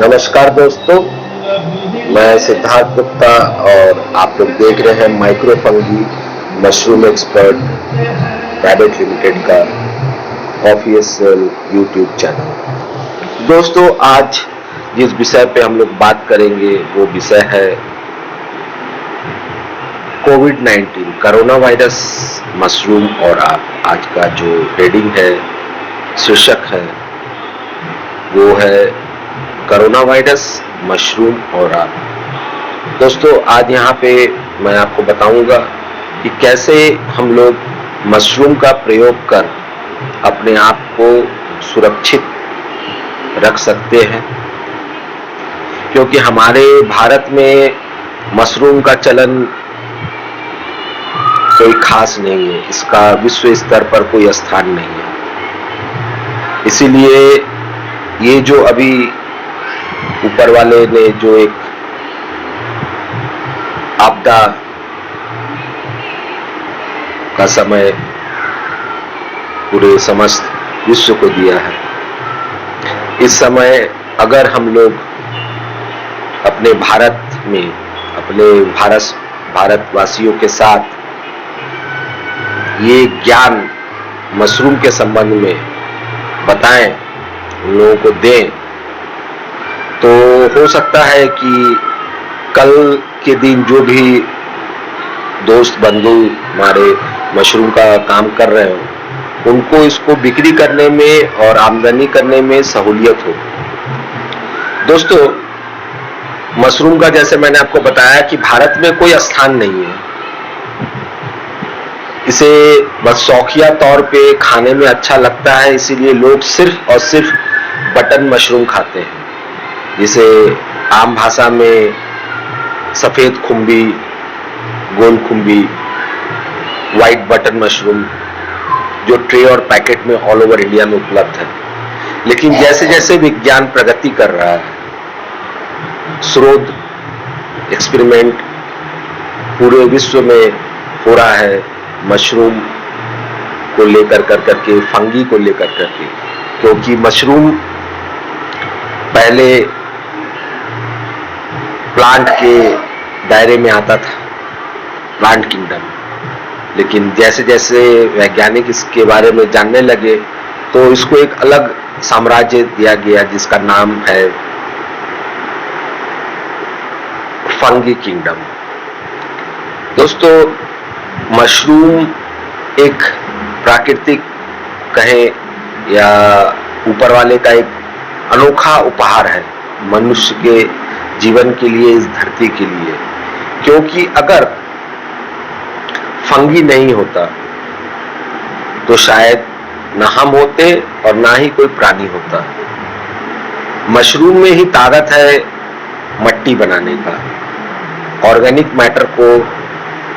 नमस्कार दोस्तों, मैं सिद्धार्थ गुप्ता और आप लोग देख रहे हैं micro fungi mushroom expert private limited का ऑफिशियल यूट्यूब चैनल। दोस्तों, आज जिस विषय पे हम लोग बात करेंगे वो विषय है कोविड-19 कोरोना वायरस मशरूम। और आज का जो हेडिंग है, शीर्षक है, वो है कोरोना वायरस मशरूम और आप। दोस्तों, आज यहाँ पे मैं आपको बताऊंगा कि कैसे हम लोग मशरूम का प्रयोग कर अपने आप को सुरक्षित रख सकते हैं, क्योंकि हमारे भारत में मशरूम का चलन कोई खास नहीं है, इसका विश्व स्तर पर कोई स्थान नहीं है। इसीलिए ये जो अभी ऊपर वाले ने जो एक आपदा का समय पूरे समस्त विश्व को दिया है, इस समय अगर हम लोग अपने भारत में अपने भारतवासियों के साथ ये ज्ञान मशरूम के संबंध में बताएं, उन लोगों को दें, तो हो सकता है कि कल के दिन जो भी दोस्त बंधु हमारे मशरूम का काम कर रहे हो, उनको इसको बिक्री करने में और आमदनी करने में सहूलियत हो। दोस्तों, मशरूम का जैसे मैंने आपको बताया कि भारत में कोई स्थान नहीं है। इसे बस शौकिया तौर पे खाने में अच्छा लगता है, इसीलिए लोग सिर्फ और सिर्फ बटन मशरूम खाते हैं, जिसे आम भाषा में सफेद खुम्बी, गोल खुम्बी, व्हाइट बटन मशरूम, जो ट्रे और पैकेट में ऑल ओवर इंडिया में उपलब्ध है। लेकिन जैसे जैसे विज्ञान प्रगति कर रहा है, शोध एक्सपेरिमेंट पूरे विश्व में हो रहा है, मशरूम को लेकर करके, फंगी को लेकर करके, क्योंकि मशरूम पहले प्लांट के दायरे में आता था, प्लांट किंगडम। लेकिन जैसे जैसे वैज्ञानिक इसके बारे में जानने लगे, तो इसको एक अलग साम्राज्य दिया गया, जिसका नाम है फंगी किंगडम। दोस्तों, मशरूम एक प्राकृतिक कहें या ऊपर वाले का एक अनोखा उपहार है मनुष्य के जीवन के लिए, इस धरती के लिए। क्योंकि अगर फंगी नहीं होता तो शायद न हम होते और ना ही कोई प्राणी होता। मशरूम में ही ताकत है मट्टी बनाने का, ऑर्गेनिक मैटर को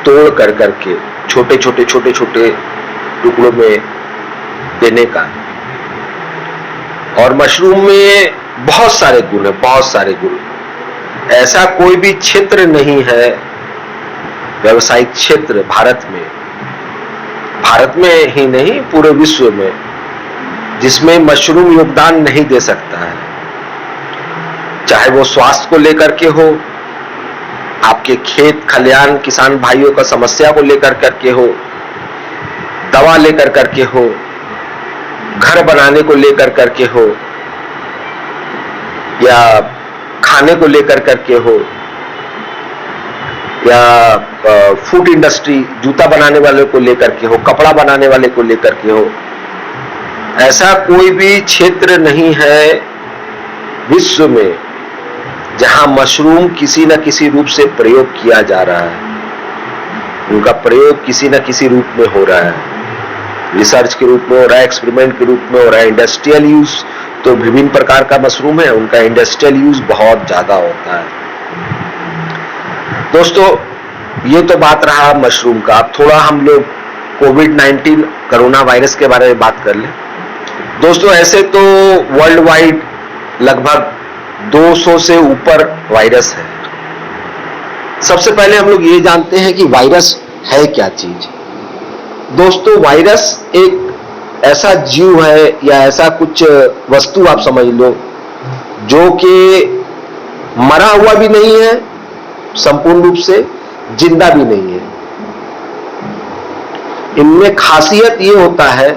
तोड़ कर करके छोटे छोटे टुकड़ों में देने का। और मशरूम में बहुत सारे गुण है, बहुत सारे गुण। ऐसा कोई भी क्षेत्र नहीं है, व्यवसायिक क्षेत्र भारत में ही नहीं पूरे विश्व में, जिसमें मशरूम योगदान नहीं दे सकता है। चाहे वो स्वास्थ्य को लेकर के हो, आपके खेत खलियान किसान भाइयों का समस्या को लेकर करके हो, दवा लेकर करके हो, घर बनाने को लेकर करके हो, या खाने को लेकर करके हो, या फूड इंडस्ट्री, जूता बनाने वाले को लेकर के हो, कपड़ा बनाने वाले को लेकर के हो। ऐसा कोई भी क्षेत्र नहीं है विश्व में जहां मशरूम किसी न किसी रूप से प्रयोग किया जा रहा है। उनका प्रयोग किसी न किसी रूप में हो रहा है, रिसर्च के रूप में हो रहा है, एक्सपेरिमेंट के रूप में हो रहा है। इंडस्ट्रियल यूज तो विभिन्न प्रकार का मशरूम है, उनका इंडस्ट्रियल यूज बहुत ज्यादा होता है। दोस्तों, ये तो बात रहा मशरूम का। अब थोड़ा हम लोग कोविड-19 कोरोना वायरस के बारे में बात कर लें। दोस्तों, ऐसे तो वर्ल्ड वाइड लगभग 200 से ऊपर वायरस है। सबसे पहले हम लोग ये जानते हैं कि वायरस है क्या चीज। दोस्तों, वायरस एक ऐसा जीव है या ऐसा कुछ वस्तु आप समझ लो जो कि मरा हुआ भी नहीं है संपूर्ण रूप से, जिंदा भी नहीं है। इनमें खासियत ये होता है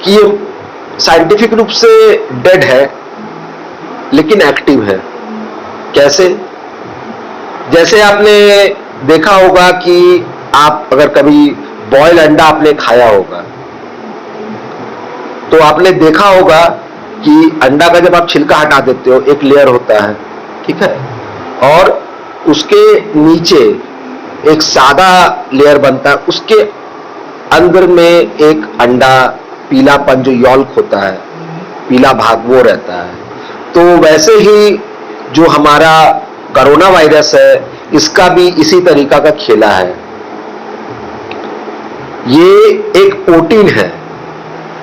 कि ये साइंटिफिक रूप से डेड है लेकिन एक्टिव है। कैसे? जैसे आपने देखा होगा कि आप अगर कभी बॉयल अंडा आपने खाया होगा तो आपने देखा होगा कि अंडा का जब आप छिलका हटा देते हो एक लेयर होता है, ठीक है, और उसके नीचे एक सादा लेयर बनता है, उसके अंदर में एक अंडा पीलापन जो यॉल्क होता है, पीला भाग वो रहता है। तो वैसे ही जो हमारा कोरोना वायरस है इसका भी इसी तरीका का खेला है। ये एक प्रोटीन है,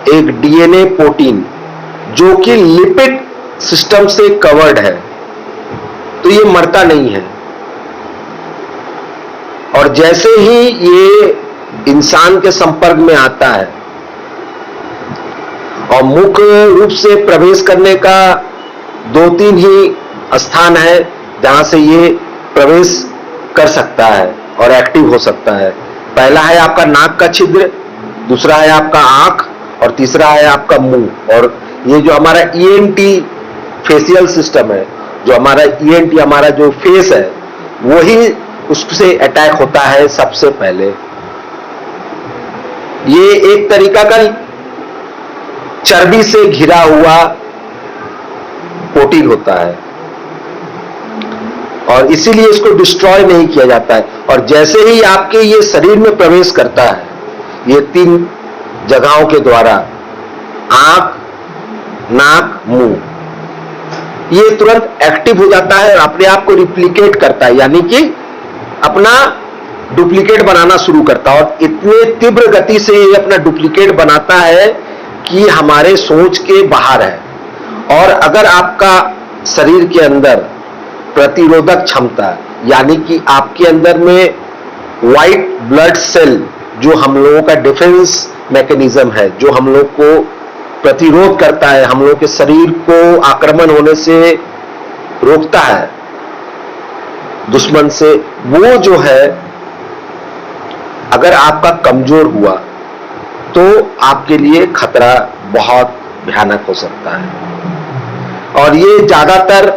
एक डीएनए प्रोटीन जो कि लिपिड सिस्टम से कवर्ड है, तो ये मरता नहीं है। और जैसे ही ये इंसान के संपर्क में आता है और मुख्य रूप से प्रवेश करने का 2-3 ही स्थान है जहां से ये प्रवेश कर सकता है और एक्टिव हो सकता है। पहला है आपका नाक का छिद्र, दूसरा है आपका आंख और तीसरा है आपका मुंह। और ये जो हमारा ईएनटी फेशियल सिस्टम है, जो हमारा ईएनटी हमारा जो फेस है, वही उससे अटैक होता है सबसे पहले। ये एक तरीका का चर्बी से घिरा हुआ प्रोटीन होता है और इसीलिए इसको डिस्ट्रॉय नहीं किया जाता है। और जैसे ही आपके ये शरीर में प्रवेश करता है, ये 3 जगहों के द्वारा, आंख, नाक, मुंह, ये तुरंत एक्टिव हो जाता है और अपने आप को रिप्लिकेट करता है, यानी कि अपना डुप्लीकेट बनाना शुरू करता है। और इतने तीव्र गति से ये अपना डुप्लीकेट बनाता है कि हमारे सोच के बाहर है। और अगर आपका शरीर के अंदर प्रतिरोधक क्षमता, यानी कि आपके अंदर में व्हाइट ब्लड सेल, जो हम लोगों का डिफेंस मैकेनिज्म है, जो हम लोग को प्रतिरोध करता है, हम लोग के शरीर को आक्रमण होने से रोकता है दुश्मन से, वो जो है अगर आपका कमजोर हुआ तो आपके लिए खतरा बहुत भयानक हो सकता है। और ये ज्यादातर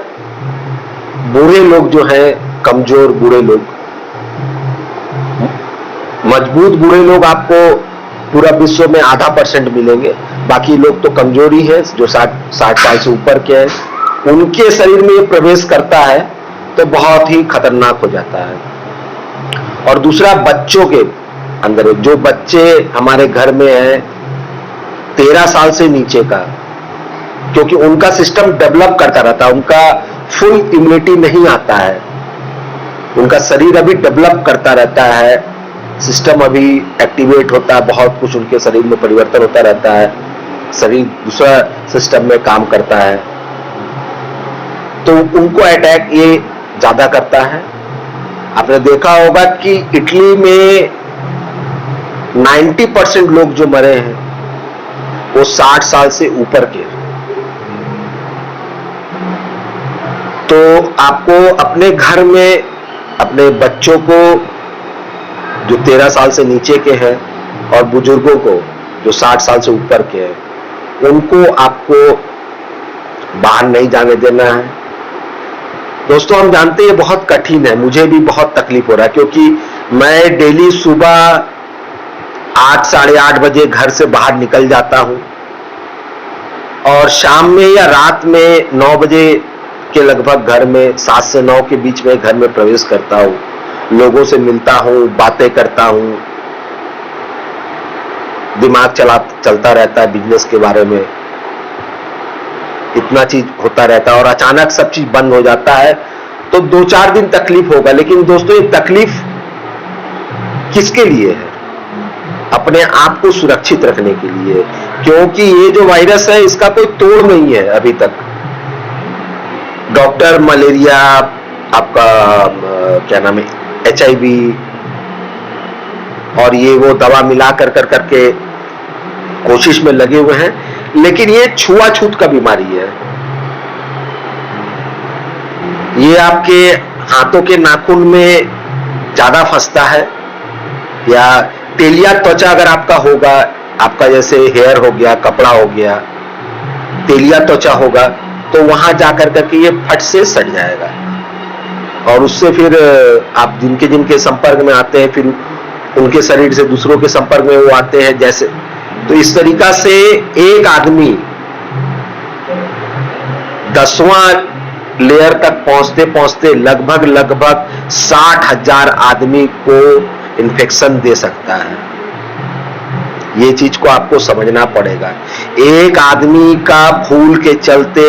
बूढ़े लोग जो हैं, कमजोर बूढ़े लोग, मजबूत बूढ़े लोग आपको पूरा विश्व में 0.5% मिलेंगे, बाकी लोग तो कमजोर ही है, जो 60 साल से ऊपर के हैं, उनके शरीर में ये प्रवेश करता है तो बहुत ही खतरनाक हो जाता है। और दूसरा, बच्चों के अंदर, जो बच्चे हमारे घर में हैं 13 साल से नीचे का, क्योंकि उनका सिस्टम डेवलप करता रहता है, उनका फुल इम्यूनिटी नहीं आता है, उनका शरीर अभी डेवलप करता रहता है, सिस्टम अभी एक्टिवेट होता है, बहुत कुछ उनके शरीर में परिवर्तन होता रहता है, शरीर दूसरा सिस्टम में काम करता है, तो उनको अटैक ये ज्यादा करता है। आपने देखा होगा कि इटली में 90% लोग जो मरे हैं वो 60 साल से ऊपर के। तो आपको अपने घर में अपने बच्चों को जो 13 साल से नीचे के हैं और बुजुर्गों को जो 60 साल से ऊपर के हैं, उनको आपको बाहर नहीं जाने देना है। दोस्तों, हम जानते हैं ये बहुत कठिन है, मुझे भी बहुत तकलीफ हो रहा है, क्योंकि मैं डेली सुबह 8 साढ़े 8 बजे घर से बाहर निकल जाता हूं और शाम में या रात में 9 बजे के लगभग घर में, 7 से 9 के बीच में घर में प्रवेश करता हूं, लोगों से मिलता हूं, बातें करता हूं, दिमाग चलता रहता है बिजनेस के बारे में, इतना चीज होता रहता है और अचानक सब चीज बंद हो जाता है तो 2-4 दिन तकलीफ होगा। लेकिन दोस्तों, ये तकलीफ किसके लिए है? अपने आप को सुरक्षित रखने के लिए, क्योंकि ये जो वायरस है इसका कोई तोड़ नहीं है अभी तक। डॉक्टर मलेरिया, आपका क्या नाम है, HIV और ये वो दवा मिला कर करके कोशिश में लगे हुए हैं, लेकिन ये छुआछूत का बीमारी है। ये आपके हाथों के नाखून में ज्यादा फंसता है, या तेलिया त्वचा अगर आपका होगा, आपका जैसे हेयर हो गया, कपड़ा हो गया, तेलिया त्वचा होगा, तो वहां जाकर करके ये फट से सड़ जाएगा और उससे फिर आप जिनके जिनके संपर्क में आते हैं, फिर उनके शरीर से दूसरों के संपर्क में वो आते हैं जैसे, तो इस तरीका से एक आदमी 10वां लेयर तक पहुंचते पहुंचते लगभग 60,000 आदमी को इन्फेक्शन दे सकता है। ये चीज को आपको समझना पड़ेगा। एक आदमी का भूल के चलते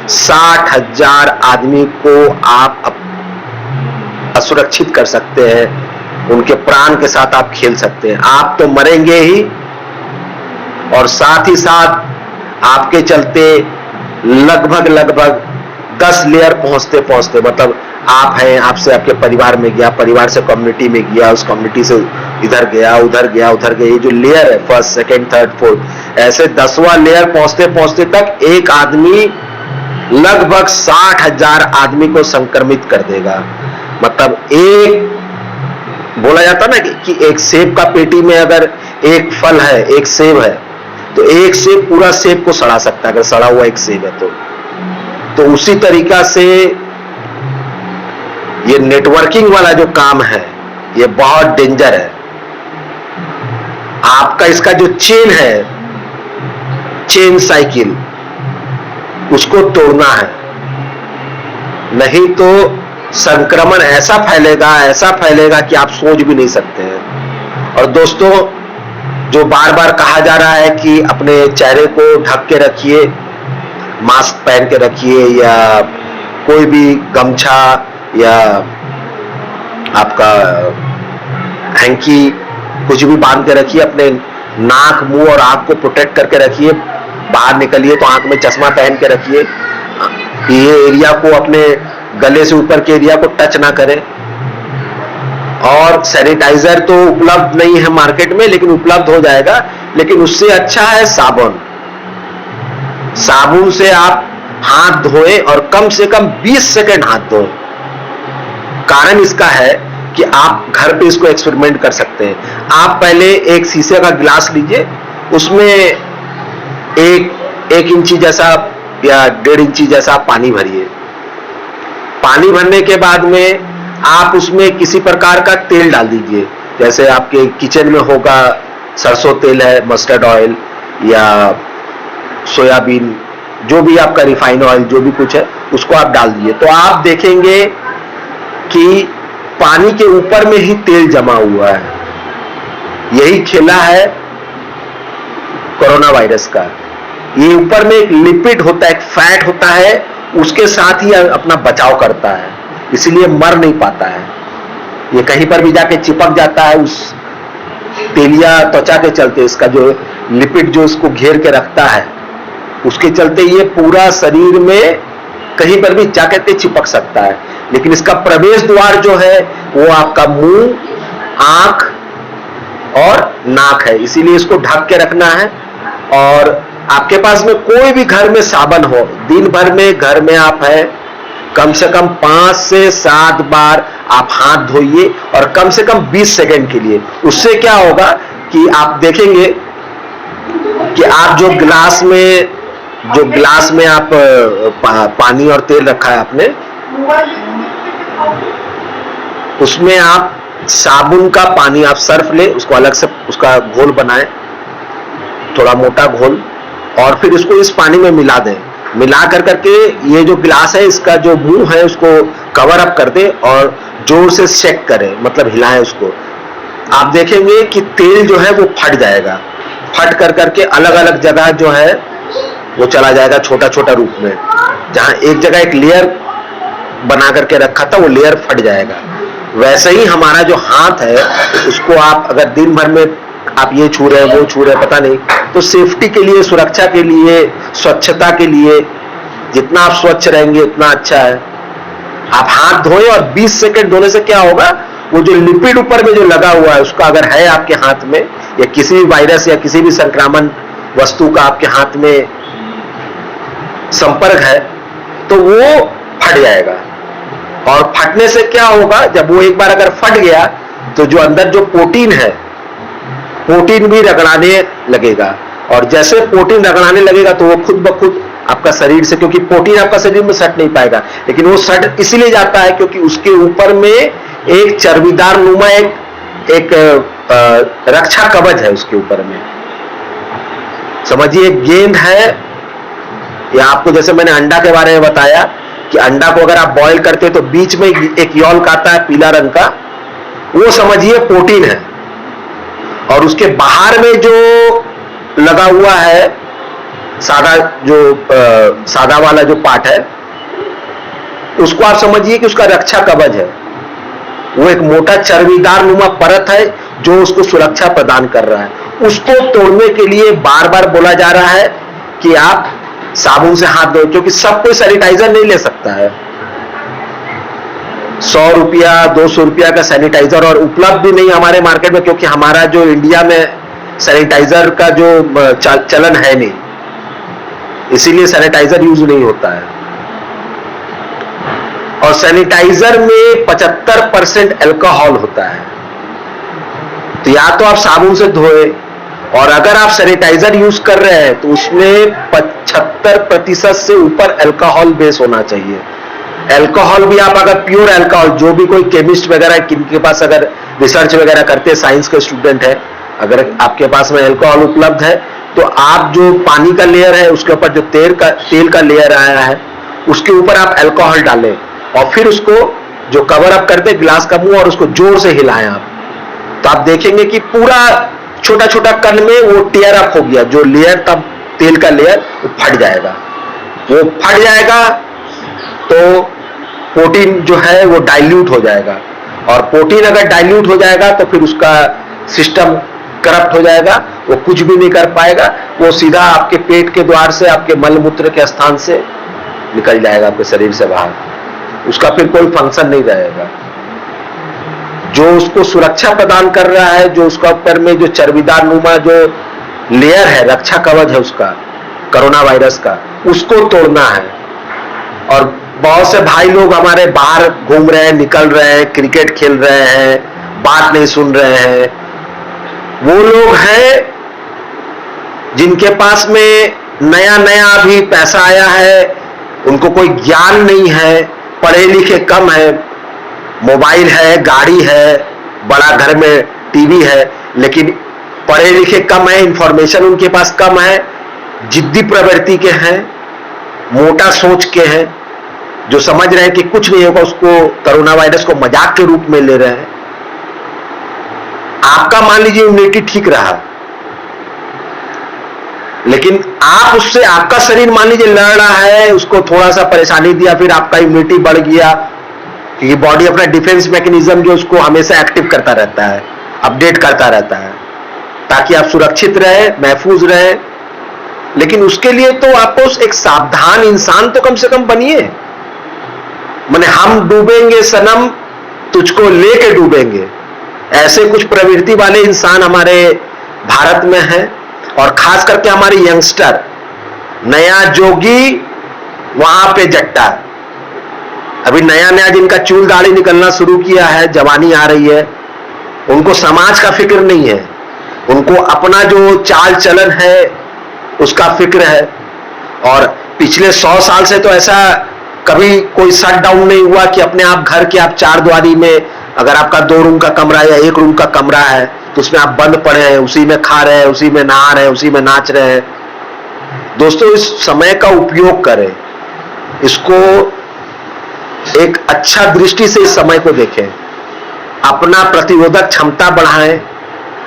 60,000 आदमी को आप असुरक्षित कर सकते हैं, उनके प्राण के साथ आप खेल सकते हैं। आप तो मरेंगे ही, और साथ ही साथ आपके चलते लगभग 10 लेयर पहुंचते पहुंचते, मतलब आप हैं, आपसे आपके परिवार में गया, परिवार से कम्युनिटी में गया, उस कम्युनिटी से इधर गया, उधर गया, उधर गया, ये जो लेयर है फर्स्ट, सेकंड, थर्ड, फोर्थ, ऐसे 10वां लेयर पहुंचते पहुंचते तक एक आदमी लगभग 60,000 आदमी को संक्रमित कर देगा। मतलब एक बोला जाता ना कि एक सेब का पेटी में अगर एक फल है, एक सेब है, तो एक सेब पूरा सेब को सड़ा सकता है, अगर सड़ा हुआ एक सेब है तो उसी तरीका से ये नेटवर्किंग वाला जो काम है ये बहुत डेंजर है। आपका इसका जो चेन है, चेन साइकिल, उसको तोड़ना है, नहीं तो संक्रमण ऐसा फैलेगा कि आप सोच भी नहीं सकते हैं। और दोस्तों, जो बार बार कहा जा रहा है कि अपने चेहरे को ढक के रखिए, मास्क पहन के रखिए, या कोई भी गमछा या आपका हैंकी कुछ भी बांध के रखिए, अपने नाक, मुंह और आंख को प्रोटेक्ट करके रखिए। बाहर निकलिए तो आंख में चश्मा पहन के रखिए, ये एरिया को, अपने गले से ऊपर के एरिया को टच ना करें। और सैनिटाइजर तो उपलब्ध नहीं है मार्केट में, लेकिन उपलब्ध हो जाएगा। लेकिन उससे अच्छा है साबुन। साबुन से आप हाथ धोएं और कम से कम 20 सेकंड हाथ धोएं। कारण इसका है कि आप घर पे इसको एक्सपेरिमेंट कर सकते हैं। आप पहले एक शीशे का गिलास लीजिए, उसमें एक इंची जैसा या 1.5 इंची जैसा पानी भरिए। पानी भरने के बाद में आप उसमें किसी प्रकार का तेल डाल दीजिए, जैसे आपके किचन में होगा सरसों तेल है, मस्टर्ड ऑयल या सोयाबीन, जो भी आपका रिफाइन ऑयल, जो भी कुछ है, उसको आप डाल दीजिए। तो आप देखेंगे कि पानी के ऊपर में ही तेल जमा हुआ है। यही खेला है कोरोना वायरस का। ये ऊपर में एक लिपिड होता है, एक फैट होता है, उसके साथ ही अपना बचाव करता है, इसलिए मर नहीं पाता है। ये कहीं पर भी जाके चिपक जाता है उस तेलिया त्वचा के चलते। इसका जो लिपिड जो इसको घेर के रखता है, उसके चलते ये पूरा शरीर में कहीं पर भी जाकर के चिपक सकता है। लेकिन इसका प्रवेश द्वार जो है वो आपका मुंह, आंख और नाक है, इसीलिए इसको ढक के रखना है। और आपके पास में कोई भी घर में साबुन हो, दिन भर में घर में आप है, कम से कम 5 से 7 बार आप हाथ धोइए, और कम से कम 20 सेकंड के लिए। उससे क्या होगा कि आप देखेंगे कि आप जो गिलास में आप पानी और तेल रखा है आपने, उसमें आप साबुन का पानी, आप सर्फ ले, उसको अलग से उसका घोल बनाएं, थोड़ा मोटा घोल, और फिर इसको इस पानी में मिला दें। मिला कर करके ये जो गिलास है, इसका जो मुंह है उसको कवर अप कर दें और जोर से शेक करें, मतलब हिलाएं उसको। आप देखेंगे कि तेल जो है वो फट जाएगा। फट कर करके अलग अलग जगह जो है वो चला जाएगा, छोटा छोटा रूप में। जहां एक जगह एक लेयर बना करके रखा था, वो लेयर फट जाएगा। वैसे ही हमारा जो हाथ है, उसको आप अगर दिन भर में आप ये छू रहे हैं, वो छू रहे हैं, पता नहीं, तो सेफ्टी के लिए, सुरक्षा के लिए, स्वच्छता के लिए, जितना आप स्वच्छ रहेंगे उतना अच्छा है। आप हाथ धोएं, और 20 सेकंड धोने से क्या होगा, वो जो लिपिड ऊपर में जो लगा हुआ है, उसका अगर है आपके हाथ में, या किसी भी वायरस या किसी भी संक्रामक वस्तु का आपके हाथ में संपर्क है, तो वो फट जाएगा। और फटने से क्या होगा, जब वो एक बार अगर फट गया तो जो अंदर जो प्रोटीन है, प्रोटीन भी रगड़ाने लगेगा, और जैसे प्रोटीन रगड़ाने लगेगा तो वो खुद ब खुद आपका शरीर से, क्योंकि प्रोटीन आपका शरीर में सट नहीं पाएगा, लेकिन वो सट इसलिए जाता है क्योंकि उसके ऊपर में एक चर्बीदार नुमा एक रक्षा कवच है उसके ऊपर में। समझिए गेंद है, या आपको जैसे मैंने अंडा के बारे में बताया कि अंडा को अगर आप बॉईल करते हैं तो बीच में एक यॉल्क आता है पीला रंग का, वो समझिए प्रोटीन है, और उसके बाहर में जो लगा हुआ है सादा वाला जो पार्ट है, उसको आप समझिए कि उसका रक्षा कवच है। वो एक मोटा चर्बीदार नुमा परत है जो उसको सुरक्षा प्रदान कर रहा है। उसको तोड़ने के लिए बार बार बोला जा रहा है कि आप साबुन से हाथ धो, क्योंकि सब कोई सैनिटाइजर नहीं ले सकता है। 100 रुपया 200 रुपया का सैनिटाइजर और उपलब्ध भी नहीं हमारे मार्केट में, क्योंकि हमारा जो इंडिया में सैनिटाइजर का जो चलन है नहीं, इसीलिए सैनिटाइजर यूज नहीं होता है। और सैनिटाइजर में 75% अल्कोहल होता है, तो या तो आप साबुन से धोए, और अगर आप सैनिटाइजर यूज कर रहे हैं तो उसमें 75% से ऊपर अल्कोहल बेस होना चाहिए। अल्कोहल भी आप अगर प्योर अल्कोहल, जो भी कोई केमिस्ट वगैरह किनके पास अगर रिसर्च वगैरह करते हैं, साइंस के स्टूडेंट है, अगर आपके पास में अल्कोहल उपलब्ध है तो आप जो पानी का लेयर है उसके ऊपर जो तेल का लेयर आया है उसके ऊपर आप अल्कोहल डालें, और फिर उसको जो कवर अप करते गिलास का मुंह, और उसको जोर से हिलाएं आप, तो आप देखेंगे कि पूरा छोटा छोटा कण में वो टेयर अप हो गया, जो लेयर तब तेल का लेयर वो फट जाएगा। वो फट जाएगा तो प्रोटीन जो है वो डाइल्यूट हो जाएगा, और प्रोटीन अगर डाइल्यूट हो जाएगा तो फिर उसका सिस्टम करप्ट हो जाएगा, वो कुछ भी नहीं कर पाएगा, वो सीधा आपके पेट के द्वार से, आपके मल मूत्र के स्थान से निकल जाएगा आपके शरीर से बाहर, उसका फिर कोई फंक्शन नहीं रहेगा। जो उसको सुरक्षा प्रदान कर रहा है, जो उसका ऊपर में जो चर्बीदार नुमा जो लेयर है, रक्षा कवच है उसका, कोरोना वायरस का, उसको तोड़ना है। और बहुत से भाई लोग हमारे बाहर घूम रहे हैं, निकल रहे हैं, क्रिकेट खेल रहे हैं, बात नहीं सुन रहे हैं, वो लोग हैं जिनके पास में नया नया अभी पैसा आया है, उनको कोई ज्ञान नहीं है, पढ़े लिखे कम है, मोबाइल है, गाड़ी है, बड़ा घर में टीवी है, लेकिन पढ़े लिखे कम है, इंफॉर्मेशन उनके पास कम है, जिद्दी प्रवृत्ति के हैं, मोटा सोच के हैं, जो समझ रहे हैं कि कुछ नहीं होगा, उसको कोरोना वायरस को मजाक के रूप में ले रहे हैं। आपका मान लीजिए इम्यूनिटी ठीक रहा, लेकिन आप उससे, आपका शरीर मान लीजिए लड़ रहा है, उसको थोड़ा सा परेशानी दिया, फिर आपका इम्यूनिटी बढ़ गया, क्योंकि बॉडी अपना डिफेंस मैकेनिज्म जो उसको हमेशा एक्टिव करता रहता है, अपडेट करता रहता है, ताकि आप सुरक्षित रहे, महफूज रहे। लेकिन उसके लिए तो आपको एक सावधान इंसान तो कम से कम बनिए। माने हम डूबेंगे सनम, तुझको लेके डूबेंगे, ऐसे कुछ प्रवृत्ति वाले इंसान हमारे भारत में हैं, और खास करके हमारे यंगस्टर, नया जोगी वहां पे जट्टा, अभी नया नया जिनका चूल दाढ़ी निकलना शुरू किया है, जवानी आ रही है, उनको समाज का फिक्र नहीं है, उनको अपना जो चाल चलन है उसका फिक्र है। और पिछले 100 साल से तो ऐसा कभी कोई शट डाउन नहीं हुआ कि अपने आप घर के आप चार द्वारी में, अगर आपका 2 रूम का कमरा या 1 रूम का कमरा है तो उसमें आप बंद पड़े हैं, उसी में खा रहे हैं, उसी में नहा रहे हैं, उसी में नाच रहे हैं। दोस्तों, इस समय का उपयोग करें, इसको एक अच्छा दृष्टि से इस समय को देखें, अपना प्रतिरोधक क्षमता बढ़ाएं,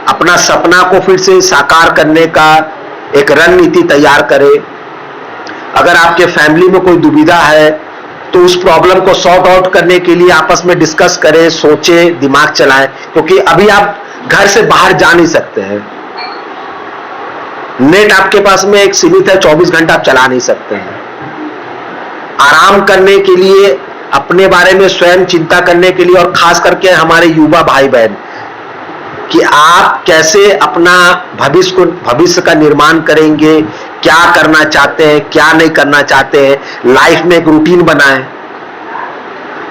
अपना सपना को फिर से साकार करने का एक रणनीति तैयार करें। अगर आपके फैमिली में कोई दुविधा है तो उस प्रॉब्लम को सॉर्ट आउट करने के लिए आपस में डिस्कस करें, सोचें, दिमाग चलाएं, क्योंकि अभी आप घर से बाहर जा नहीं सकते हैं, नेट आपके पास में एक सीमित है, 24 घंटा आप चला नहीं सकते हैं। आराम करने के लिए, अपने बारे में स्वयं चिंता करने के लिए, और खास करके हमारे युवा भाई बहन, कि आप कैसे अपना भविष्य का निर्माण करेंगे, क्या करना चाहते हैं, क्या नहीं करना चाहते हैं, लाइफ में एक रूटीन बनाएं।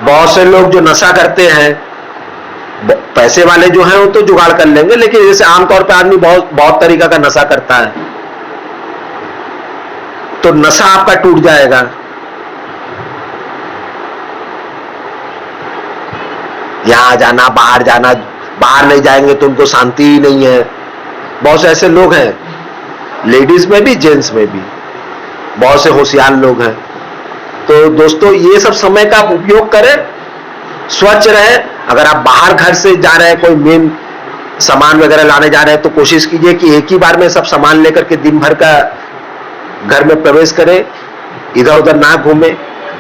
बहुत से लोग जो नशा करते हैं, पैसे वाले जो हैं वो तो जुगाड़ कर लेंगे, लेकिन जैसे आमतौर पे आदमी बहुत बहुत तरीका का नशा करता है, तो नशा आपका टूट जाएगा। यहां जाना, बाहर नहीं जाएंगे तो उनको शांति ही नहीं है। बहुत से ऐसे लोग हैं, लेडीज में भी जेंट्स में भी बहुत से होशियार लोग हैं। तो दोस्तों, ये सब समय का आप उपयोग करें, स्वच्छ रहे। अगर आप बाहर घर से जा रहे हैं, कोई मेन सामान वगैरह लाने जा रहे हैं, तो कोशिश कीजिए कि एक ही बार में सब सामान लेकर के दिन भर का घर में प्रवेश करें, इधर उधर ना घूमे।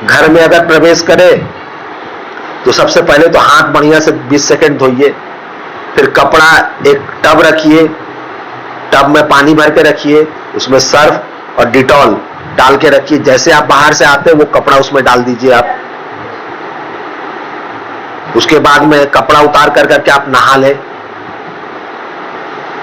घर में अगर प्रवेश करें तो सबसे पहले तो हाथ बढ़िया से 20 सेकंड धोइए, फिर कपड़ा एक टब रखिए, टब में पानी भर के रखिए, उसमें सर्फ और डिटॉल डाल के रखिए। जैसे आप बाहर से आते हैं वो कपड़ा उसमें डाल दीजिए आप। उसके बाद में कपड़ा उतार कर करके आप नहा लें।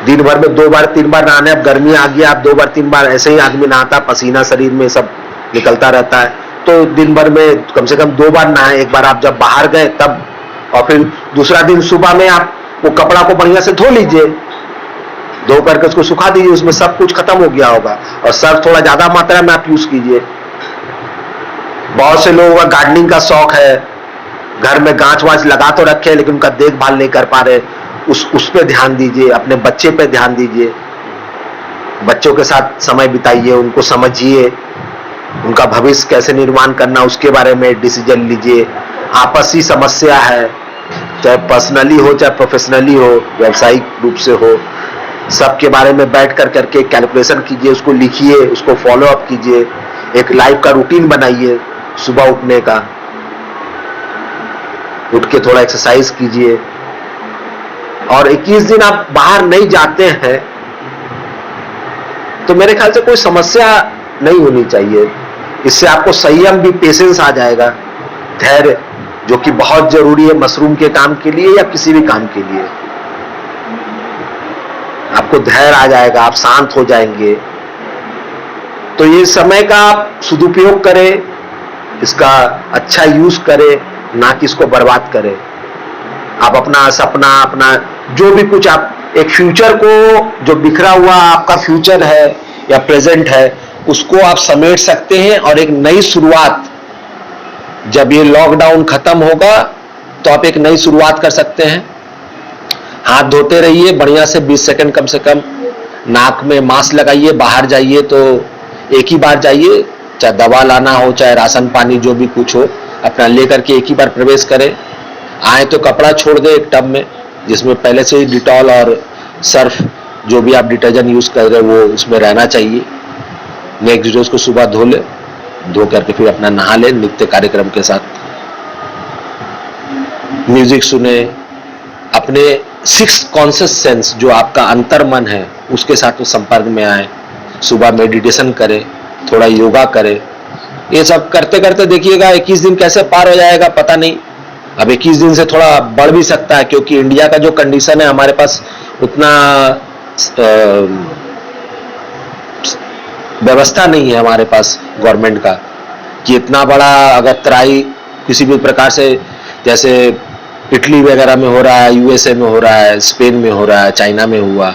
दिन भर में 2 बार 3 बार नहाने, अब गर्मी आ गई, आप 2 बार 3 बार ऐसे ही आदमी नहाता, पसीना शरीर में सब निकलता रहता है, तो दिन भर में कम से कम 2 बार नहाए। एक बार आप जब बाहर गए तब, और फिर दूसरा दिन सुबह में आप वो कपड़ा को बढ़िया से धो लीजिए, धो करके उसको सुखा दीजिए, उसमें सब कुछ खत्म हो गया होगा। और सर्फ थोड़ा ज्यादा मात्रा में आप यूज कीजिए। बहुत से लोगों का गार्डनिंग का शौक है, घर में गाछ वाछ लगा तो रखे लेकिन उनका देखभाल नहीं कर पा रहे, उस पे ध्यान दीजिए, अपने बच्चे पे ध्यान दीजिए, बच्चों के साथ समय बिताइए, उनको समझिए, उनका भविष्य कैसे निर्माण करना उसके बारे में डिसीजन लीजिए। आपसी समस्या है, चाहे पर्सनली हो चाहे प्रोफेशनली हो, व्यावसायिक रूप से हो, सबके बारे में बैठ कर करके कैलकुलेशन कीजिए, उसको लिखिए, उसको फॉलो अप कीजिए, एक लाइफ का रूटीन बनाइए। सुबह उठने का, उठ के थोड़ा एक्सरसाइज कीजिए। और 21 दिन आप बाहर नहीं जाते हैं तो मेरे ख्याल से कोई समस्या नहीं होनी चाहिए। इससे आपको संयम भी, पेशेंस आ जाएगा, धैर्य, जो कि बहुत जरूरी है मशरूम के काम के लिए या किसी भी काम के लिए। आपको धैर्य आ जाएगा, आप शांत हो जाएंगे। तो ये समय का आप सदुपयोग करें, इसका अच्छा यूज करें, ना कि इसको बर्बाद करें। आप अपना सपना, अपना जो भी कुछ, आप एक फ्यूचर को, जो बिखरा हुआ आपका फ्यूचर है या प्रेजेंट है, उसको आप समेट सकते हैं और एक नई शुरुआत, जब ये लॉकडाउन खत्म होगा तो आप एक नई शुरुआत कर सकते हैं। हाथ धोते रहिए बढ़िया से, 20 सेकंड कम से कम, नाक में मास्क लगाइए, बाहर जाइए तो एक ही बार जाइए, चाहे दवा लाना हो चाहे राशन पानी जो भी कुछ हो, अपना लेकर के एक ही बार प्रवेश करें। आए तो कपड़ा छोड़ दे एक टब में, जिसमें पहले से ही डिटॉल और सर्फ, जो भी आप डिटर्जेंट यूज कर रहे हैं वो उसमें रहना चाहिए। नेक्स्ट डे उसको सुबह धो ले, धो करके फिर अपना नहा ले नित्य कार्यक्रम के साथ। म्यूजिक सुने, अपने 6th कॉन्शियस सेंस, जो आपका अंतर मन है, उसके साथ तो संपर्क में आए। सुबह मेडिटेशन करें, थोड़ा योगा करें। ये सब करते करते देखिएगा 21 दिन कैसे पार हो जाएगा पता नहीं। अब 21 दिन से थोड़ा बढ़ भी सकता है, क्योंकि इंडिया का जो कंडीशन है, हमारे पास उतना व्यवस्था नहीं है हमारे पास गवर्नमेंट का, कि इतना बड़ा अगर त्राई किसी भी प्रकार से, जैसे इटली वगैरह में हो रहा है, यूएसए में हो रहा है, स्पेन में हो रहा है, चाइना में हुआ,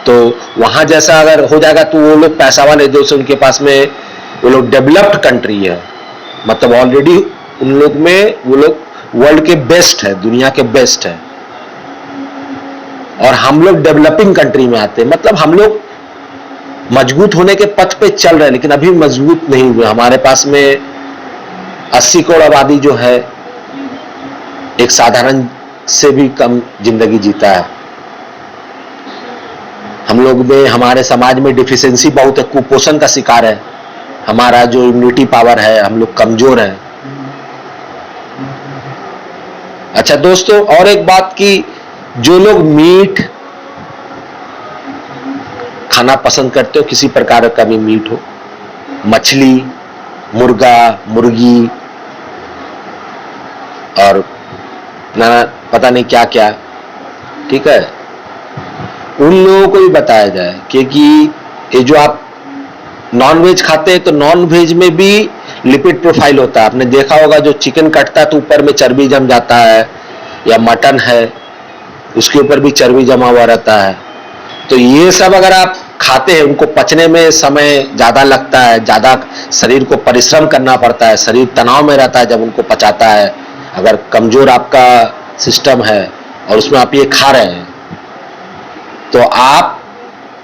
तो वहां जैसा अगर हो जाएगा तो वो लोग पैसा वाले देश, उनके पास में, वो लोग डेवलप्ड कंट्री है, मतलब ऑलरेडी उन लोग में वो लोग वर्ल्ड के बेस्ट है, दुनिया के बेस्ट है, और हम लोग डेवलपिंग कंट्री में आते हैं। मतलब हम लोग मजबूत होने के पथ पे चल रहे हैं, लेकिन अभी मजबूत नहीं हुए। हमारे पास में 80 करोड़ आबादी जो है, एक साधारण से भी कम जिंदगी जीता है। हम लोग में, हमारे समाज में डिफिशियंसी बहुत है, कुपोषण का शिकार है, हमारा जो इम्यूनिटी पावर है, हम लोग कमजोर हैं। अच्छा दोस्तों, और एक बात की, जो लोग मीट खाना पसंद करते हो, किसी प्रकार का भी मीट हो, मछली, मुर्गा, मुर्गी और ना पता नहीं क्या क्या, ठीक है, उन लोगों को भी बताया जाए, क्योंकि ये जो आप नॉन वेज खाते हैं तो नॉन वेज में भी लिपिड प्रोफाइल होता है। आपने देखा होगा जो चिकन कटता है तो ऊपर में चर्बी जम जाता है, या मटन है उसके ऊपर भी चर्बी जमा हुआ रहता है। तो ये सब अगर आप खाते हैं, उनको पचने में समय ज्यादा लगता है, ज्यादा शरीर को परिश्रम करना पड़ता है, शरीर तनाव में रहता है जब उनको पचाता है। अगर कमजोर आपका सिस्टम है और उसमें आप ये खा रहे हैं तो आप,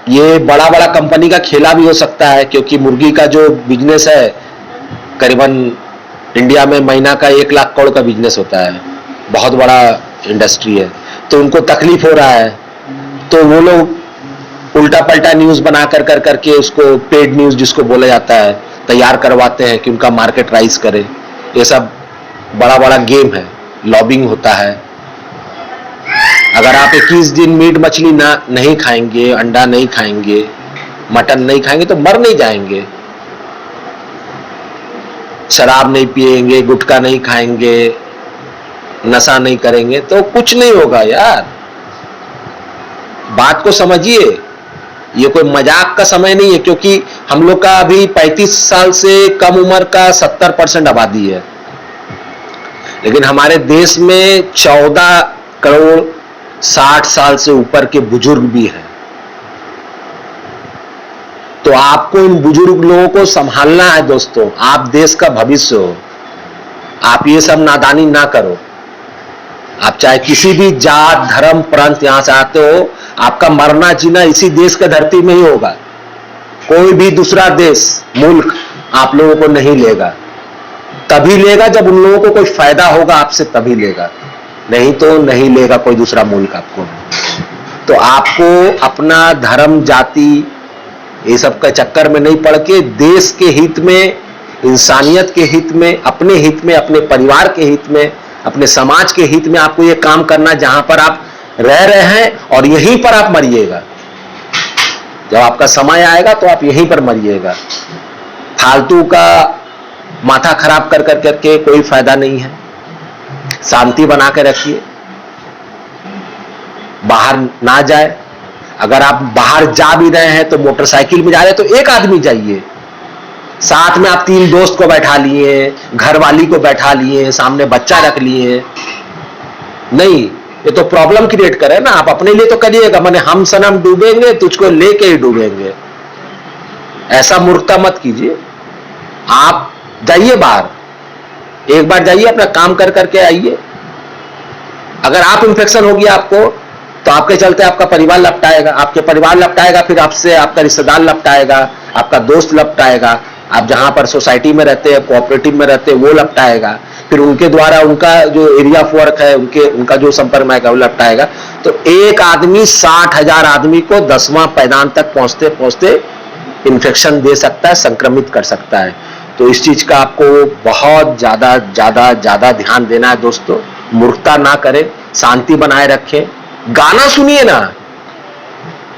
ये बड़ा बड़ा कंपनी का खेला भी हो सकता है, क्योंकि मुर्गी का जो बिजनेस है करीबन इंडिया में महीना का 1 लाख करोड़ का बिजनेस होता है, बहुत बड़ा इंडस्ट्री है। तो उनको तकलीफ हो रहा है तो वो लोग उल्टा पलटा न्यूज बना कर करके उसको पेड न्यूज जिसको बोला जाता है तैयार करवाते हैं कि उनका मार्केट राइज करे। ये सब बड़ा बड़ा गेम है, लॉबिंग होता है। अगर आप 21 दिन मीट मछली नहीं खाएंगे, अंडा नहीं खाएंगे, मटन नहीं खाएंगे तो मर नहीं जाएंगे। शराब नहीं पिएंगे, गुटखा नहीं खाएंगे, नशा नहीं करेंगे तो कुछ नहीं होगा यार। बात को समझिए, ये कोई मजाक का समय नहीं है, क्योंकि हम लोग का अभी 35 साल से कम उम्र का 70% आबादी है, लेकिन हमारे देश में 14 करोड़ 60 साल से ऊपर के बुजुर्ग भी हैं। तो आपको इन बुजुर्ग लोगों को संभालना है दोस्तों। आप देश का भविष्य हो, आप ये सब नादानी ना करो। आप चाहे किसी भी जात धर्म प्रांत यहां से आते हो, आपका मरना जीना इसी देश के धरती में ही होगा। कोई भी दूसरा देश मुल्क आप लोगों को नहीं लेगा। तभी लेगा जब उन लोगों को कोई फायदा होगा आपसे, तभी लेगा, नहीं तो नहीं लेगा कोई दूसरा मुल्क आपको। तो आपको अपना धर्म जाति ये सब का चक्कर में नहीं पड़ के देश के हित में, इंसानियत के हित में, अपने हित में, अपने परिवार के हित में, अपने समाज के हित में आपको ये काम करना जहां पर आप रह रहे हैं, और यहीं पर आप मरिएगा। जब आपका समय आएगा तो आप यहीं पर मरिएगा। फालतू का माथा खराब कर करके कोई फायदा नहीं है। शांति बना के रखिए, बाहर ना जाए। अगर आप बाहर जा भी रहे हैं तो मोटरसाइकिल में जा रहे हैं तो एक आदमी जाइए, साथ में आप 3 दोस्त को बैठा लिए, घरवाली को बैठा लिए, सामने बच्चा रख लिए। नहीं, ये तो प्रॉब्लम क्रिएट करे ना। आप अपने लिए तो करिएगा, माने हम सनम डूबेंगे तुझको लेके ही डूबेंगे, ऐसा मूर्खता मत कीजिए। आप जाइए बाहर, एक बार जाइए, अपना काम कर करके आइए। अगर आप इंफेक्शन हो गया आपको, तो आपके चलते आपका परिवार लपटाएगा, आपके परिवार लपटाएगा, फिर आपसे आपका रिश्तेदार लपटाएगा, आपका दोस्त लपटाएगा, आप जहां पर सोसाइटी में रहते हैं, कोऑपरेटिव में रहते हैं, वो लपटाएगा, फिर उनके द्वारा उनका जो एरिया ऑफ वर्क है उनका जो संपर्क में आएगा वो लपटाएगा। तो एक आदमी 60,000 आदमी को 10वां पैदान तक पहुंचते पहुंचते इंफेक्शन दे सकता है, संक्रमित कर सकता है। तो इस चीज का आपको बहुत ज्यादा ज्यादा ज्यादा ध्यान देना है दोस्तों। मूर्खता ना करें, शांति बनाए रखें। गाना सुनिए ना,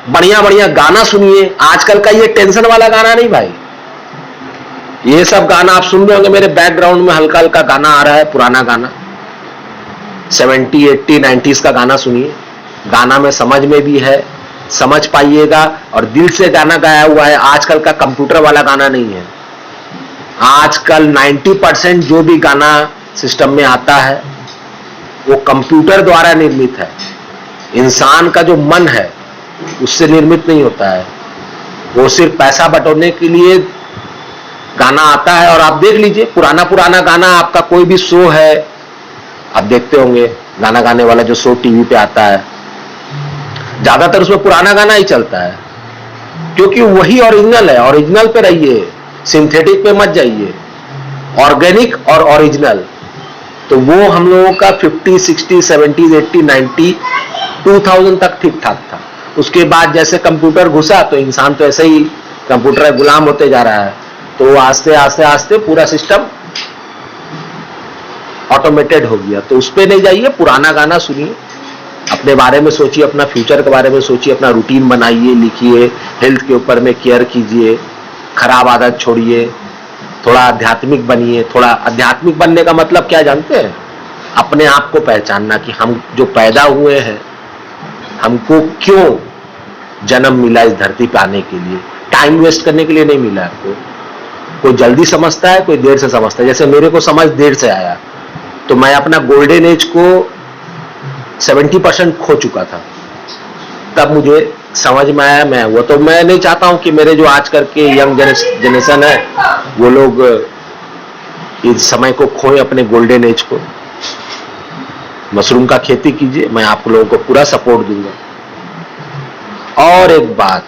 बढ़िया बढ़िया गाना सुनिए। आजकल का ये टेंशन वाला गाना नहीं भाई, ये सब गाना आप सुन रहे होंगे, मेरे बैकग्राउंड में हल्का हल्का गाना आ रहा है, पुराना गाना 70, 80, 90s का गाना सुनिए। गाना में समझ में भी है, समझ पाइएगा, और दिल से गाना गाया हुआ है। आजकल का कंप्यूटर वाला गाना नहीं है। आजकल 90% जो भी गाना सिस्टम में आता है वो कंप्यूटर द्वारा निर्मित है। इंसान का जो मन है उससे निर्मित नहीं होता है। वो सिर्फ पैसा बटोरने के लिए गाना आता है। और आप देख लीजिए, पुराना पुराना गाना, आपका कोई भी शो है आप देखते होंगे, गाना गाने वाला जो शो टीवी पे आता है, ज्यादातर उसमें पुराना गाना ही चलता है, क्योंकि वही ओरिजिनल है। ओरिजिनल पे रहिए, सिंथेटिक पे मत जाइए, ऑर्गेनिक और ओरिजिनल। तो वो हम लोगों का 50, 60, 70, 80, 90, 2000 तक ठीक ठाक था। उसके बाद जैसे कंप्यूटर घुसा तो इंसान तो ऐसे ही कंप्यूटर गुलाम होते जा रहा है। तो आस्ते आस्ते आस्ते पूरा सिस्टम ऑटोमेटेड हो गया। तो उस पर नहीं जाइए, पुराना गाना सुनिए, अपने बारे में सोचिए, अपना फ्यूचर के बारे में सोचिए, अपना रूटीन बनाइए, लिखिए, हेल्थ के ऊपर में केयर कीजिए, खराब आदत छोड़िए, थोड़ा आध्यात्मिक बनिए। थोड़ा आध्यात्मिक बनने का मतलब क्या जानते हैं? अपने आप को पहचानना कि हम जो पैदा हुए हैं, हमको क्यों जन्म मिला इस धरती पे आने के लिए। टाइम वेस्ट करने के लिए नहीं मिला आपको। कोई जल्दी समझता है, कोई देर से समझता है। जैसे मेरे को समझ देर से आया, तो मैं अपना गोल्डन एज को 70% खो चुका था, तब मुझे समझ में आया। मैं वो तो मैं नहीं चाहता हूं कि मेरे जो आज करके यंग जनरेशन है वो लोग इस समय को खोए, अपने गोल्डन एज को। मशरूम का खेती कीजिए, मैं आप लोगों को पूरा सपोर्ट दूंगा। और एक बात,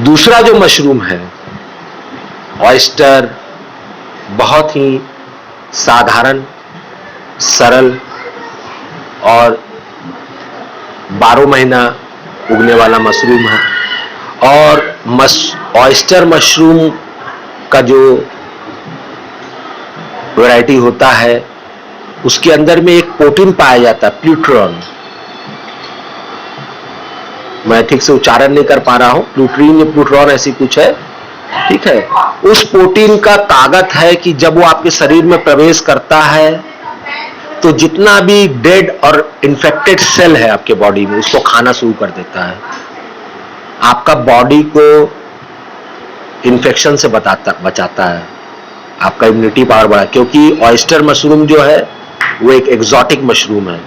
दूसरा जो मशरूम है ऑयस्टर, बहुत ही साधारण, सरल और 12 महीना उगने वाला मशरूम है। और ऑयस्टर मशरूम का जो वैरायटी होता है उसके अंदर में एक प्रोटीन पाया जाता है, प्लूट्रॉन। मैं ठीक से उच्चारण नहीं कर पा रहा हूं, प्लूट्रीन या प्लूट्रॉन ऐसी कुछ है, ठीक है। उस प्रोटीन का ताकत है कि जब वो आपके शरीर में प्रवेश करता है तो जितना भी डेड और इन्फेक्टेड सेल है आपके बॉडी में उसको खाना शुरू कर देता है। आपका बॉडी को इन्फेक्शन से बचाता है, आपका इम्यूनिटी पावर बढ़ा, क्योंकि ऑयस्टर मशरूम जो है वो एक एक्सोटिक मशरूम है।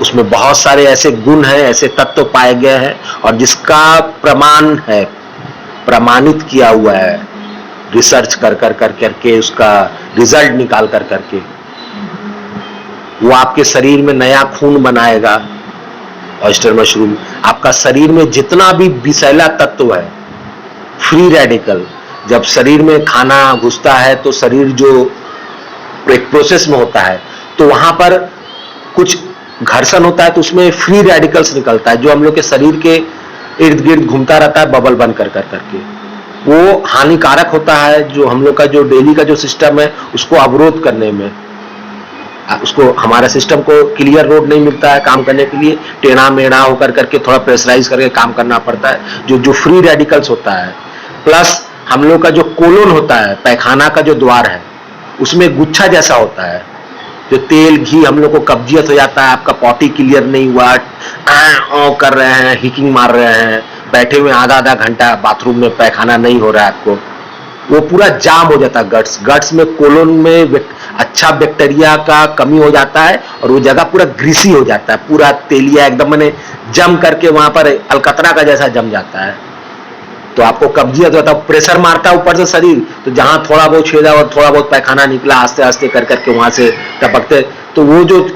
उसमें बहुत सारे ऐसे गुण हैं, ऐसे तत्व पाए गए हैं और जिसका प्रमाण है, प्रमाणित किया हुआ है रिसर्च कर करके उसका रिजल्ट निकाल करके। वो आपके शरीर में नया खून बनाएगा। ऑयस्टर मशरूम आपका शरीर में जितना भी विषैला तत्व है, फ्री रेडिकल, जब शरीर में खाना घुसता है तो शरीर जो एक प्रोसेस में होता है तो वहां पर कुछ घर्षण होता है तो उसमें फ्री रेडिकल्स निकलता है जो हम लोग के शरीर के इर्द गिर्द घूमता रहता है बबल बन करके। वो हानिकारक होता है, जो हम लोग का जो डेली का जो सिस्टम है उसको अवरोध करने में, उसको हमारा सिस्टम को क्लियर रोड नहीं मिलता है काम करने के लिए, टेढ़ा मेढ़ा होकर करके थोड़ा प्रेशराइज करके काम करना पड़ता है। जो फ्री रेडिकल्स होता है, प्लस हम लोग का जो कोलोन होता है, पैखाना का जो द्वार है, उसमें गुच्छा जैसा होता है, जो तेल घी हम लोग को कब्जियत हो जाता है, आपका पॉटी क्लियर नहीं हुआ, कर रहे हैं, हिकिंग मार रहे हैं, बैठे हुए आधा घंटा बाथरूम में पैखाना नहीं हो रहा है आपको, वो पूरा जाम हो जाता है। गट्स में, कोलोन में अच्छा बैक्टीरिया का कमी हो जाता है और वो जगह पूरा ग्रीसी हो जाता है, पूरा तेलिया एकदम मैंने जम करके वहां पर अलकतरा का जैसा जम जाता है। तो आपको कब्जियत होता है, प्रेशर मारता है ऊपर से शरीर, तो जहां थोड़ा बहुत छेदा और थोड़ा बहुत पैखाना निकला आस्ते आस्ते करके वहां से टपकते, तो वो जो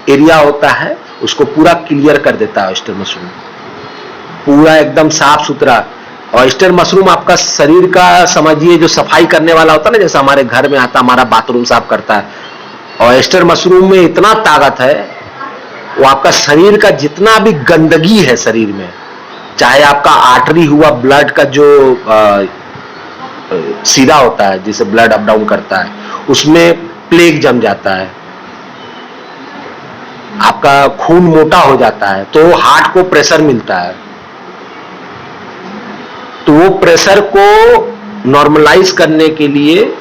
एरिया होता है उसको पूरा क्लियर कर देता है ऑयस्टर मशरूम, पूरा एकदम साफ सुथरा। ऑयस्टर मशरूम आपका शरीर का समझिए जो सफाई करने वाला होता है ना, जैसे हमारे घर में आता हमारा बाथरूम साफ करता है, ऑयस्टर मशरूम में इतना ताकत है, वो आपका शरीर का जितना भी गंदगी है शरीर में, चाहे आपका आर्टरी हुआ, ब्लड का जो सीधा होता है जिसे ब्लड अप डाउन करता है, उसमें प्लेग जम जाता है, आपका खून मोटा हो जाता है, तो हार्ट को प्रेशर मिलता है, तो वो प्रेशर को नॉर्मलाइज करने के लिए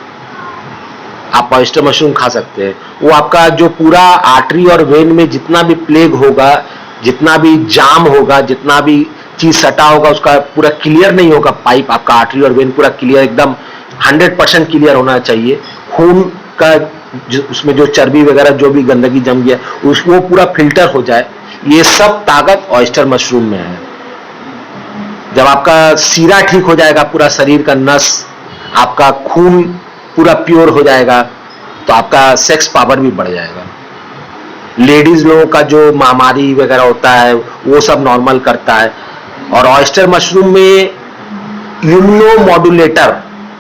आप ऑयस्टर मशरूम खा सकते हैं। वो आपका जो पूरा आर्टरी और वेन में जितना भी प्लेग होगा, जितना भी जाम होगा, जितना भी चीज सटा होगा, उसका पूरा क्लियर नहीं होगा पाइप, आपका आर्टरी और वेन पूरा क्लियर, एकदम 100% क्लियर होना चाहिए। खून का उसमें जो चर्बी वगैरह जो भी गंदगी जम गया वो पूरा फिल्टर हो जाए, ये सब ताकत ऑयस्टर मशरूम में है। जब आपका सीरा ठीक हो जाएगा, पूरा शरीर का नस, आपका खून पूरा प्योर हो जाएगा, तो आपका सेक्स पावर भी बढ़ जाएगा। लेडीज लोगों का जो महामारी वगैरह होता है वो सब नॉर्मल करता है। और ऑयस्टर मशरूम में इम्यूनोमॉड्यूलेटर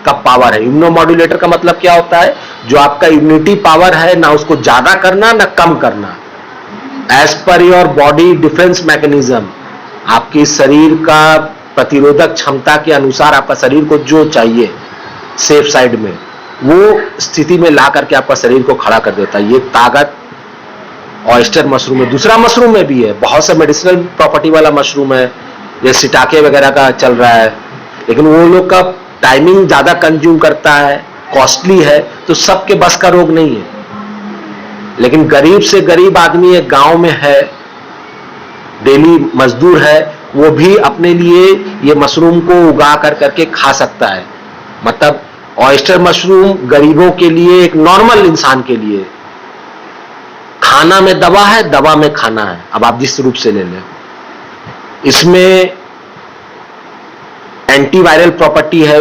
का पावर है। इम्यूनोमॉड्यूलेटर का मतलब क्या होता है, जो आपका इम्यूनिटी पावर है ना उसको ज्यादा करना ना कम करना, as per your body defence mechanism, आपके शरीर का प्रतिरोधक क्षमता के अनुसार आपका शरीर को जो चाहिए सेफ साइड में, वो स्थिति में ला करके आपका शरीर को खड़ा कर देता है। ये ताकत ऑयस्टर मशरूम में, दूसरा मशरूम में भी है, बहुत सा मेडिसिनल प्रॉपर्टी वाला मशरूम है, जैसे सिटाके वगैरह का चल रहा है, लेकिन वो लोग का टाइमिंग ज्यादा कंज्यूम करता है, कॉस्टली है, तो सबके बस का रोग नहीं है। लेकिन गरीब से गरीब आदमी एक गांव में है, डेली मजदूर है, वो भी अपने लिए ये मशरूम को उगा कर करके खा सकता है। मतलब ऑयस्टर मशरूम गरीबों के लिए, एक नॉर्मल इंसान के लिए खाना में दवा है, दवा में खाना है। अब आप जिस रूप से ले लें, इसमें एंटीवायरल प्रॉपर्टी है,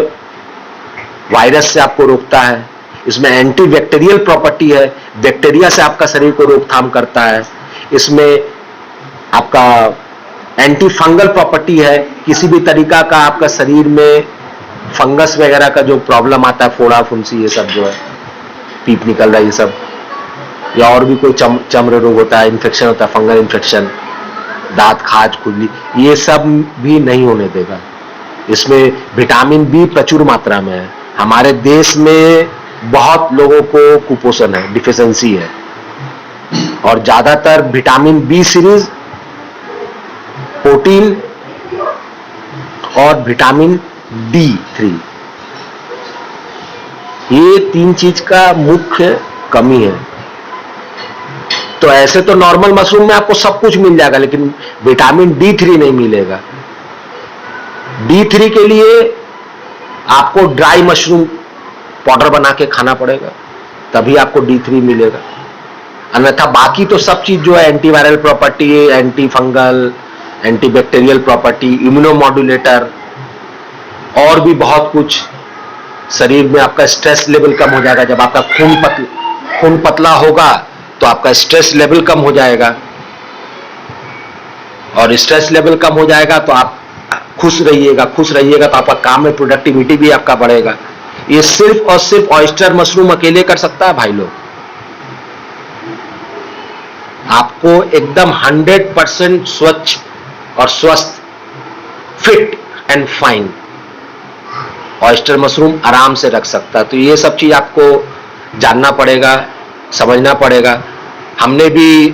वायरस से आपको रोकता है। इसमें एंटीबैक्टीरियल प्रॉपर्टी है, बैक्टीरिया से आपका शरीर को रोकथाम करता है। इसमें आपका एंटी फंगल प्रॉपर्टी है, किसी भी तरीका का आपका शरीर में फंगस वगैरह का जो प्रॉब्लम आता है, फोड़ा फुंसी ये सब जो है, पीप निकल रहा है ये सब, या और भी कोई चमड़ रोग होता है, इन्फेक्शन होता है, फंगल इन्फेक्शन, दांत खाज खुजली, ये सब भी नहीं होने देगा। इसमें विटामिन बी प्रचुर मात्रा में है। हमारे देश में बहुत लोगों को कुपोषण है, डिफिशियंसी है, और ज्यादातर विटामिन बी सीरीज, प्रोटीन और विटामिन D3, ये 3 चीज का मुख्य कमी है। तो ऐसे तो नॉर्मल मशरूम में आपको सब कुछ मिल जाएगा, लेकिन विटामिन D3 नहीं मिलेगा। D3 के लिए आपको ड्राई मशरूम पाउडर बना के खाना पड़ेगा, तभी आपको D3 मिलेगा। अन्यथा बाकी तो सब चीज जो है, antiviral property, anti fungal, antibacterial property, इम्यूनोमॉड्यूलेटर, और भी बहुत कुछ। शरीर में आपका स्ट्रेस लेवल कम हो जाएगा। जब आपका खून पतला होगा तो आपका स्ट्रेस लेवल कम हो जाएगा, और स्ट्रेस लेवल कम हो जाएगा तो आप खुश रहिएगा तो आपका काम में प्रोडक्टिविटी भी आपका बढ़ेगा। ये सिर्फ और सिर्फ ऑयस्टर मशरूम अकेले कर सकता है भाई लोग। आपको एकदम 100% स्वच्छ और स्वस्थ, fit and fine oyster mushroom आराम से रख सकता है। तो ये सब चीज आपको जानना पड़ेगा, समझना पड़ेगा। हमने भी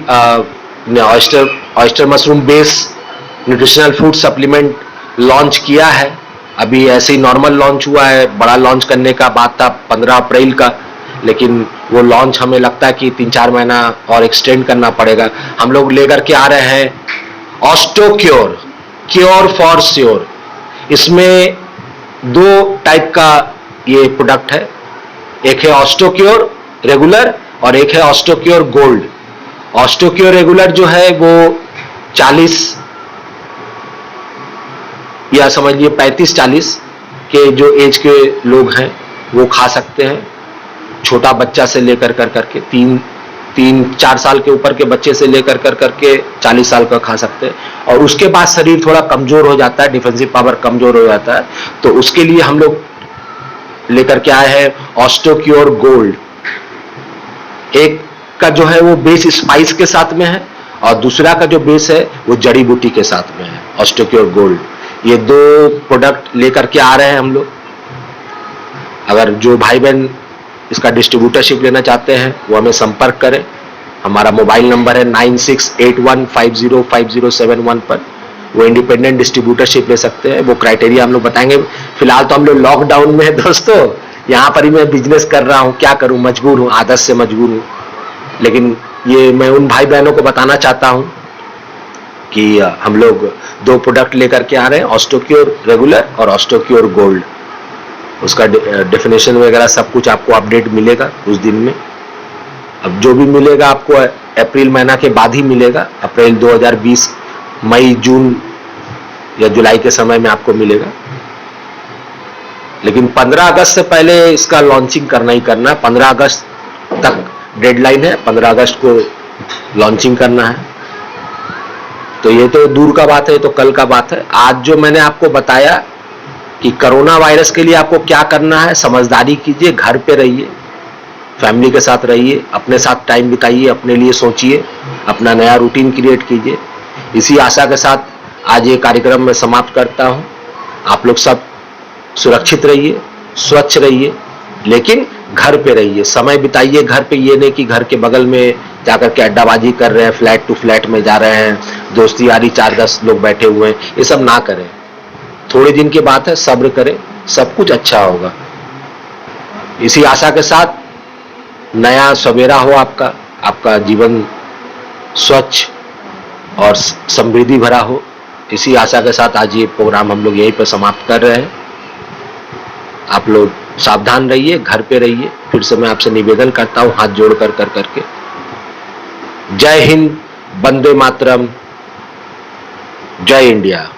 oyster mushroom base nutritional food supplement launch किया है। अभी ऐसे ही नॉर्मल लॉन्च हुआ है, बड़ा लॉन्च करने का बात था 15 अप्रैल का, लेकिन वो लॉन्च हमें लगता है कि 3-4 महीना और एक्सटेंड करना पड़ेगा। हम लोग लेकर के आ रहे हैं ऑस्टोक्योर, क्योर फॉर श्योर। इसमें 2 टाइप का ये प्रोडक्ट है, एक है ऑस्टोक्योर रेगुलर और एक है ऑस्टोक्योर गोल्ड। ऑस्टोक्योर रेगुलर जो है वो 40 या समझिए 35-40 के जो एज के लोग हैं वो खा सकते हैं। छोटा बच्चा से लेकर कर करके 3-4 साल के ऊपर के बच्चे से लेकर कर करके 40 साल का खा सकते हैं। और उसके बाद शरीर थोड़ा कमजोर हो जाता है, डिफेंसिव पावर कमजोर हो जाता है, तो उसके लिए हम लोग लेकर के आए हैं ऑस्टोक्योर गोल्ड। एक का जो है वो बेस स्पाइस के साथ में है, और दूसरा का जो बेस है वो जड़ी बूटी के साथ में है, ऑस्टोक्योर गोल्ड। ये 2 प्रोडक्ट लेकर के आ रहे हैं हम लोग। अगर जो भाई बहन इसका डिस्ट्रीब्यूटरशिप लेना चाहते हैं वो हमें संपर्क करें। हमारा मोबाइल नंबर है 9681505071 पर। वो इंडिपेंडेंट डिस्ट्रीब्यूटरशिप ले सकते हैं। वो क्राइटेरिया हम लोग बताएंगे। फिलहाल तो हम लोग लॉकडाउन में है दोस्तों, यहाँ पर ही मैं बिजनेस कर रहा हूँ, क्या करूँ, मजबूर हूँ, आदत से मजबूर हूँ। लेकिन ये मैं उन भाई बहनों को बताना चाहता हूँ कि हम लोग 2 प्रोडक्ट लेकर के आ रहे हैं, ऑस्टोक्योर रेगुलर और ऑस्टोक्योर गोल्ड। उसका डेफिनेशन वगैरह सब कुछ आपको अपडेट मिलेगा उस दिन में। अब जो भी मिलेगा आपको अप्रैल महीना के बाद ही मिलेगा। अप्रैल 2020, मई, जून या जुलाई के समय में आपको मिलेगा। लेकिन 15 अगस्त से पहले इसका लॉन्चिंग करना ही करना। 15 अगस्त तक डेडलाइन है, 15 अगस्त को लॉन्चिंग करना है। तो ये तो दूर का बात है, तो कल का बात है। आज जो मैंने आपको बताया कि कोरोना वायरस के लिए आपको क्या करना है, समझदारी कीजिए, घर पे रहिए, फैमिली के साथ रहिए, अपने साथ टाइम बिताइए, अपने लिए सोचिए, अपना नया रूटीन क्रिएट कीजिए। इसी आशा के साथ आज ये कार्यक्रम मैं समाप्त करता हूँ। आप लोग सब सुरक्षित रहिए, स्वच्छ रहिए, लेकिन घर पे रहिए, समय बिताइए घर पे। ये नहीं कि घर के बगल में जाकर के अड्डाबाजी कर रहे हैं, फ्लैट टू फ्लैट में जा रहे हैं, दोस्ती यारी 4-10 लोग बैठे हुए हैं, ये सब ना करें। थोड़े दिन की बात है, सब्र करें, सब कुछ अच्छा होगा। इसी आशा के साथ नया सवेरा हो आपका जीवन स्वच्छ और समृद्धि भरा हो। इसी आशा के साथ आज ये प्रोग्राम हम लोग यहीं पर समाप्त कर रहे हैं। आप लोग सावधान रहिए, घर पे रहिए। फिर से मैं आपसे निवेदन करता हूं हाथ जोड़ कर करके। जय हिंद, वंदे मातरम, जय इंडिया।